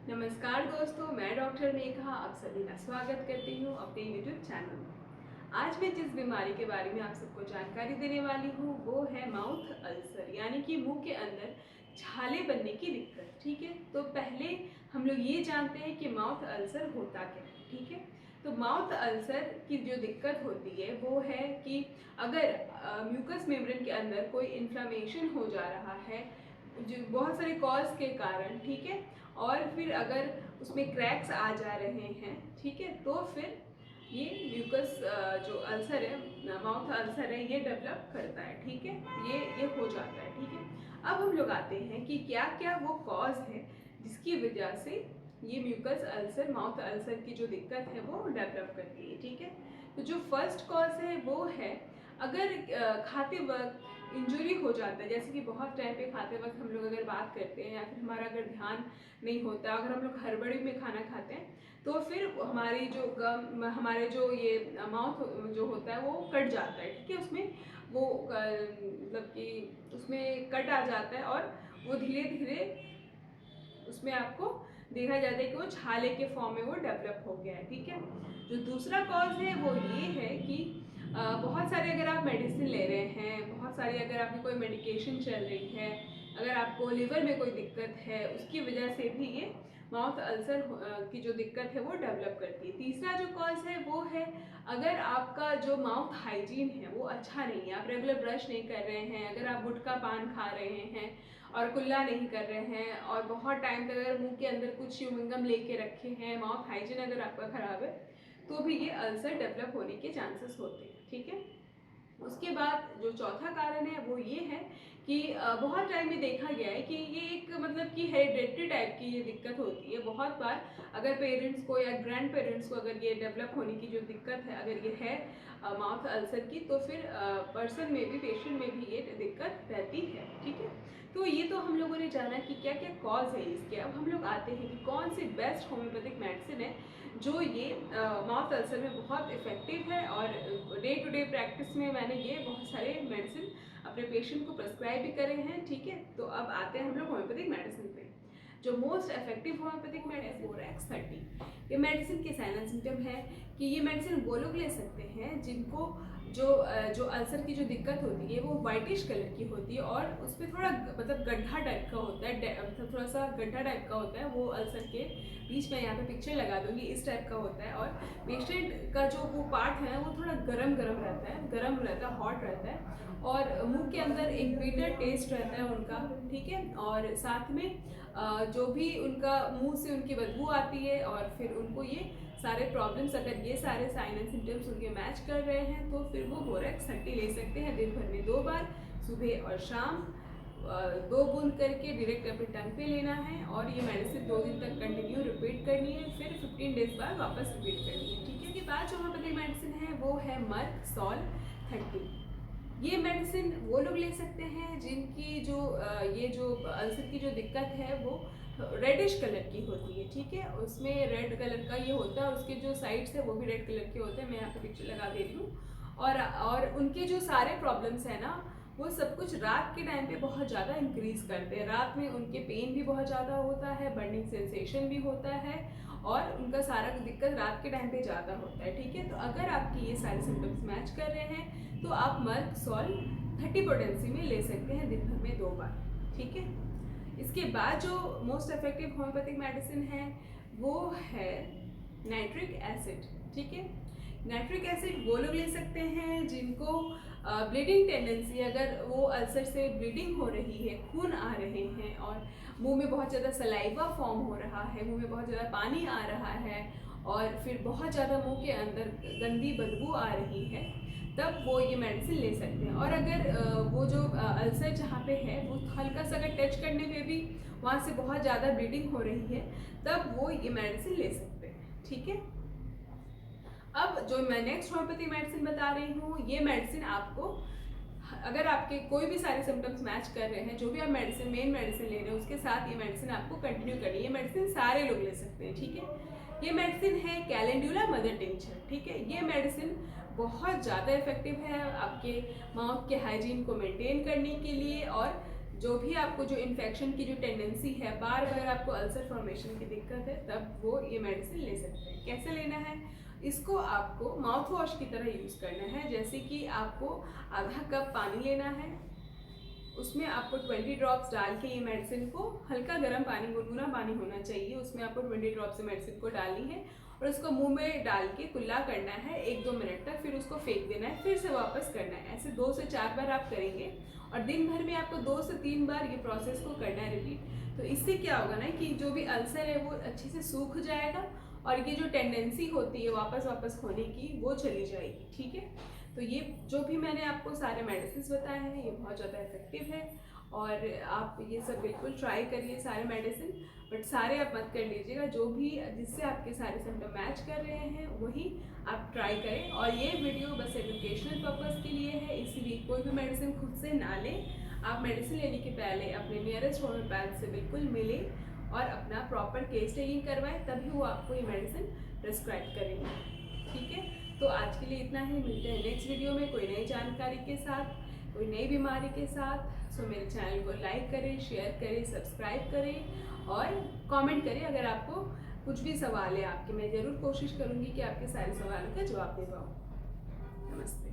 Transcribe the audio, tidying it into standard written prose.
नमस्कार दोस्तों, मैं डॉक्टर मेघा आप सभी का स्वागत करती हूँ अपने यूट्यूब चैनल में। आज मैं जिस बीमारी के बारे में आप सबको जानकारी देने वाली हूँ वो है माउथ अल्सर, यानी कि मुंह के अंदर छाले बनने की दिक्कत। ठीक है, तो पहले हम लोग ये जानते हैं कि माउथ अल्सर होता क्या है। ठीक है, तो माउथ अल्सर की जो दिक्कत होती है वो है कि अगर म्यूकस मेम्ब्रेन के अंदर कोई इन्फ्लामेशन हो जा रहा है जो बहुत सारे कॉज के कारण, ठीक है, और फिर अगर उसमें क्रैक्स आ जा रहे हैं, ठीक है, तो फिर ये म्यूकस जो अल्सर है, माउथ अल्सर है, ये डेवलप करता है। ठीक है, ये हो जाता है। ठीक है, अब हम लोग आते हैं कि क्या क्या वो कॉज है जिसकी वजह से ये म्यूकस अल्सर, माउथ अल्सर की जो दिक्कत है वो डेवलप करती है। ठीक है, तो जो फर्स्ट कॉज है वो है अगर खाते वक्त इंजुरी हो जाता है, जैसे कि बहुत टाइम पे खाते वक्त हम लोग अगर बात करते हैं या फिर हमारा अगर ध्यान नहीं होता, अगर हम लोग हड़बड़ी में खाना खाते हैं तो फिर हमारी जो गम, हमारे जो ये माउथ जो होता है वो कट जाता है। ठीक है, उसमें वो मतलब कि उसमें कट आ जाता है और वो धीरे धीरे उसमें आपको देखा जाता है कि वो छाले के फॉर्म में वो डेवलप हो गया है। ठीक है, जो दूसरा कॉज है वो ये है कि बहुत सारे अगर आप मेडिसिन ले रहे हैं, बहुत सारी अगर आपकी कोई मेडिकेशन चल रही है, अगर आपको लिवर में कोई दिक्कत है, उसकी वजह से भी ये माउथ अल्सर की जो दिक्कत है वो डेवलप करती है। तीसरा जो कॉज है वो है अगर आपका जो माउथ हाइजीन है वो अच्छा नहीं है, आप रेगुलर ब्रश नहीं कर रहे हैं, अगर आप गुटखा पान खा रहे हैं और कुल्ला नहीं कर रहे हैं और बहुत टाइम तक अगर मुंह के अंदर कुछ च्युइंगम लेके रखे हैं, माउथ हाइजीन अगर आपका खराब है, तो भी ये अल्सर डेवलप होने के चांसेस होते हैं। ठीक है, उसके बाद जो चौथा कारण है वो ये है कि बहुत टाइम में देखा गया है कि ये एक मतलब कि हेरिडेटरी टाइप की ये दिक्कत होती है। बहुत बार अगर पेरेंट्स को या ग्रैंड पेरेंट्स को अगर ये डेवलप होने की जो दिक्कत है, अगर ये है माउथ अल्सर की, तो फिर पर्सन में भी, पेशेंट में भी ये दिक्कत रहती है। ठीक है, तो ये तो हम लोगों ने जाना कि क्या क्या कॉज है इसके। अब हम लोग आते हैं कि कौन सी बेस्ट होम्योपैथिक मेडिसिन है जो ये माउथ अल्सर में बहुत इफेक्टिव है, और डे टू डे प्रैक्टिस में मैंने ये बहुत सारे मेडिसिन अपने पेशेंट को प्रेस्क्राइब भी करे हैं। ठीक है, तो अब आते हैं हम लोग होम्योपैथिक मेडिसिन पे। जो most effective homeopathic medicine borax 30, ये मेडिसिन के साइन एंड सिम्टम है कि ये मेडिसिन वो लोग ले सकते हैं जिनको जो अल्सर की जो दिक्कत होती है वो वाइटिश कलर की होती है और उस पर थोड़ा मतलब गड्ढा टाइप का होता है, मतलब थोड़ा सा गड्ढा टाइप का होता है वो अल्सर के बीच में। यहाँ पे पिक्चर लगा दूंगी, इस टाइप का होता है, और पेशेंट का जो वो पार्ट है वो थोड़ा गरम गरम रहता है, गरम रहता है, हॉट रहता है, और मुंह के अंदर एक बिटर टेस्ट रहता है उनका। ठीक है, और साथ में जो भी उनका मुंह से उनकी बदबू आती है, और फिर उनको ये सारे प्रॉब्लम्स, अगर ये सारे साइन एंड सिम्टम्स उनके मैच कर रहे हैं तो फिर वो बोरैक्स 30 ले सकते हैं दिन भर में 2 बार, सुबह और शाम। 2 बूंद करके डायरेक्ट अपने टंग पे लेना है, और ये मेडिसिन 2 दिन तक कंटिन्यू रिपीट करनी है, फिर 15 डेज बाद वापस रिपीट करनी है। ठीक है, इसके बाद जो होम्योपैथिक मेडिसिन है वो है मर्क सॉल 30। ये मेडिसिन वो लोग ले सकते हैं जिनकी जो ये जो अल्सर की जो दिक्कत है वो रेडिश कलर की होती है। ठीक है, उसमें रेड कलर का ये होता है, उसके जो साइड्स है वो भी रेड कलर के होते हैं, मैं यहाँ पे पिक्चर लगा दे रही हूँ। और उनके जो सारे प्रॉब्लम्स है ना, वो सब कुछ रात के टाइम पे बहुत ज़्यादा इंक्रीज करते हैं। रात में उनके पेन भी बहुत ज़्यादा होता है, बर्निंग सेंसेशन भी होता है, और उनका सारा दिक्कत रात के टाइम पे ज़्यादा होता है। ठीक है, तो अगर आपकी ये सारे सिम्टम्स मैच कर रहे हैं तो आप मर्क सॉल 30 पोटेंसी में ले सकते हैं दिन भर में 2 बार। ठीक है, इसके बाद जो मोस्ट इफेक्टिव होम्योपैथिक मेडिसिन है वो है नाइट्रिक एसिड। ठीक है, नाइट्रिक एसिड वो लोग ले सकते हैं जिनको ब्लीडिंग टेंडेंसी, अगर वो अल्सर से ब्लीडिंग हो रही है, खून आ रहे हैं, और मुंह में बहुत ज़्यादा सलाइवा फॉर्म हो रहा है, मुंह में बहुत ज़्यादा पानी आ रहा है, और फिर बहुत ज़्यादा मुंह के अंदर गंदी बदबू आ रही है, तब वो ये मेडिसिन ले सकते हैं। और अगर वो जो अल्सर जहाँ पे है वो हल्का सा अगर टच करने पे भी वहाँ से बहुत ज़्यादा ब्लीडिंग हो रही है, तब वो ये मेडिसिन ले सकते हैं। ठीक है, अब जो मैं नेक्स्ट होम्योपैथी मेडिसिन बता रही हूँ, ये मेडिसिन आपको अगर आपके कोई भी सारे सिम्टम्स मैच कर रहे हैं, जो भी आप मेडिसिन, मेन मेडिसिन ले रहे हैं, उसके साथ ये मेडिसिन आपको कंटिन्यू करनी है। ये मेडिसिन सारे लोग ले सकते हैं। ठीक है, ये मेडिसिन है कैलेंडुला मदर टिंचर। ठीक है, ये मेडिसिन बहुत ज़्यादा इफेक्टिव है आपके माउथ के हाइजीन को मेंटेन करने के लिए, और जो भी आपको जो इन्फेक्शन की जो टेंडेंसी है, बार बार आपको अल्सर फॉर्मेशन की दिक्कत है, तब वो ये मेडिसिन ले सकते हैं। कैसे लेना है? इसको आपको माउथ वॉश की तरह यूज़ करना है। जैसे कि आपको आधा कप पानी लेना है, उसमें आपको 20 ड्रॉप्स डाल के ये मेडिसिन को, हल्का गर्म पानी, गुनगुना पानी होना चाहिए, उसमें आपको 20 ड्रॉप्स मेडिसिन को डालनी है और उसको मुंह में डाल के कुल्ला करना है 1-2 मिनट तक, फिर उसको फेंक देना है, फिर से वापस करना है। ऐसे 2 से 4 बार आप करेंगे और दिन भर में आपको 2 से 3 बार ये प्रोसेस को करना है रिपीट। तो इससे क्या होगा ना कि जो भी अल्सर है वो अच्छे से सूख जाएगा और ये जो टेंडेंसी होती है वापस वापस होने की वो चली जाएगी। ठीक है, तो ये जो भी मैंने आपको सारे मेडिसिन बताए हैं ये बहुत ज़्यादा इफेक्टिव है और आप ये सब बिल्कुल ट्राई करिए सारे मेडिसिन, बट सारे आप मत कर लीजिएगा, जो भी जिससे आपके सारे सिम्टम मैच कर रहे हैं वही आप ट्राई करें। और ये वीडियो बस एजुकेशनल पर्पज़ के लिए है, इसलिए कोई भी मेडिसिन खुद से ना लें। आप मेडिसिन लेने के पहले अपने नियरेस्ट होम्योपैथ से बिल्कुल मिलें और अपना प्रॉपर केस टेकिंग करवाएं, तभी वो आपको ये मेडिसिन प्रिस्क्राइब करेंगे। ठीक है, तो आज के लिए इतना ही। मिलते हैं नेक्स्ट वीडियो में कोई नई जानकारी के साथ, कोई नई बीमारी के साथ। सो मेरे चैनल को लाइक करें, शेयर करें, सब्सक्राइब करें और कमेंट करें। अगर आपको कुछ भी सवाल है आपके, मैं ज़रूर कोशिश करूँगी कि आपके सारे सवालों का जवाब दे पाऊँ। नमस्ते।